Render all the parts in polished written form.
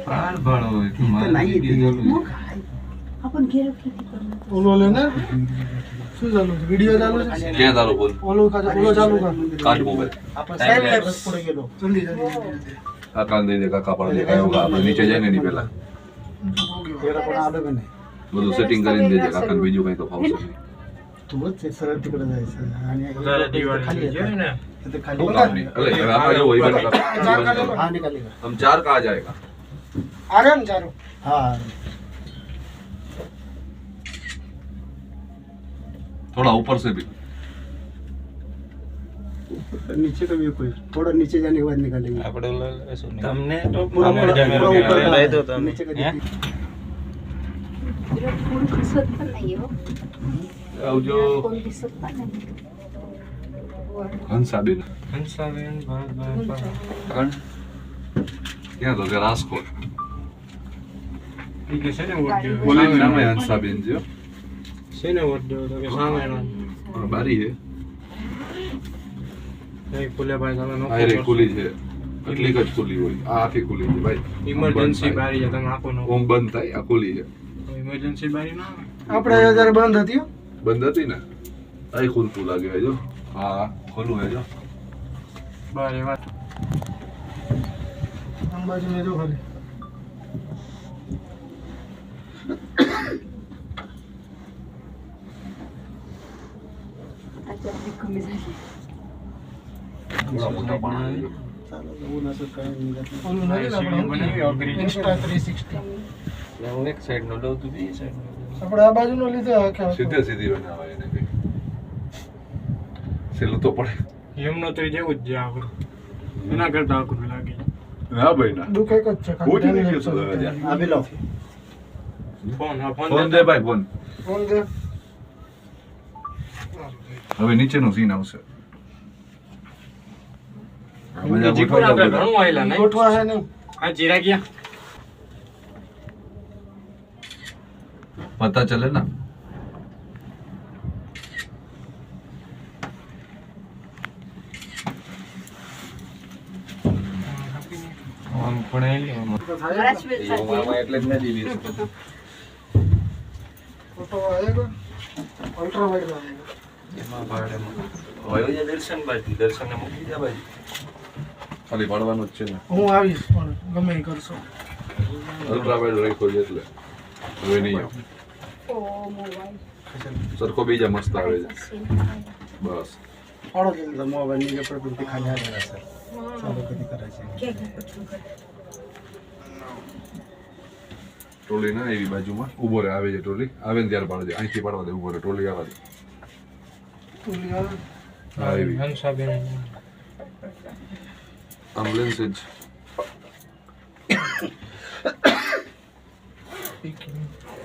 पार भरो अपन घेर खेती करना ओलो लेना શું ચાલુ છે વિડિયો ચાલુ છે क्या चालू बोल ઓલો ચાલુ का काट मोबाइल अपन टाइम लेप्स पड़ गेलो जल्दी काका दे देगा कापड़ देगा होगा આપણે નીચે જઈને નહીં પેલા એરા પણ આડે બને બધું સેટિંગ કરીને દેજે કાકાને બીજું કઈ તો ફાવશે નહીં તું જ સરળ ટીકડે જાય છે અને ખાલી છે ને तो खाली वो काम नहीं अरे आपका जो वही बनेगा हाँ निकालेगा हम 4 का आ जाएगा आराम चारो हाँ थोड़ा ऊपर से भी नीचे का भी कोई थोड़ा नीचे जाने के बाद निकालेंगे આપણે તમને તો पूरा ऊपर લઈ દો તમે नीचे का फूल दिसत पण नाही हो अब जो कोण दिसत पण नाही हंसाबेन હંસાબેન ભાઈ कण क्या तो राजकोट ઈ કે છે ને વોટ દેવો बोले नाम है हंसाबेन जो છે ને વોટ દેવો તો કે સામેનો बारी है નહીં ખુલે ભાઈ તમે નો આરે ખુલી છે કેટલીક જ ખુલી હોય આ આખી ખુલી છે ભાઈ ઇમરજન્સી બારી છે તમે આખો નો ઓમ બંધ થાય આ ખુલી છે ઇમરજન્સી બારી ના આપણે જયારે બંધ હતી બંધ હતી ને આ ખુલતું લાગે છે જો હા ખુલ્લું છે જો બારી વાત અંબાજી में जो खाली आता आपली कमी झाली થોડા મોટા પાણી ચાલો એવું નસું કઈ નહીં ઓલું નથી આપણે બનાવી અગ્રી ઇન્સ્ટા 360 હું એક સાઈડ નો લઉં તું બી સાઈડ નો આપણે આ બાજુનો લીધો આખા સીધે સીધી બનાવાય એને કઈ સેલું તો પડે યમનોત્રી જેવું જ છે આપણે એના કરતા આકરું લાગે ના ભાઈ ના દુઃખ એક જ છે ઉઠી નહીં ગયો તો હવે આ બી લો ફોન હા ફોન ફોન દે ભાઈ ફોન ફોન દે હવે નીચેનો સીન આવશે મજા જીપુર આપણે ઘણું આયલા નહીં ગોઠવા હે નહીં આ જીરા ગયા पता चले ना આમ ભણેલી बराच वेळ મામા એટલે જ નથી દીધી ફોટો આયેગા અલ્ટ્રા વાઇડ માં એમાં ભાડેમાં હોય છે દર્શન બાજુ દર્શનને મૂકી દે બાજુ ખાલી પાડવાનું જ છે ને હું આવીશ પણ ગમે એ કરશો અલ્ટ્રાવાઇડ રાખ્યો છે એટલે હવે નહીં આવે ओ मोबाईल સરખો બીજા મસ્ત આવે છે બસ ઓળો કે મોબાઈલ ની પર પણ ખાલી આવેલા સર ચાલો કદી કરે છે ટ્રોલી ના એવી બાજુમાં ઊભો રહે આવે છે ટ્રોલી આવે ને ત્યારે પાડે અહીંથી પાડવા દે ઊભો રહે ટ્રોલી આવવા દે હા એવી હંસાબેન એમ્બ્યુલન્સ જ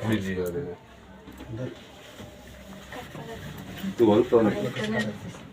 બીજી યાર તું બોલતો નથી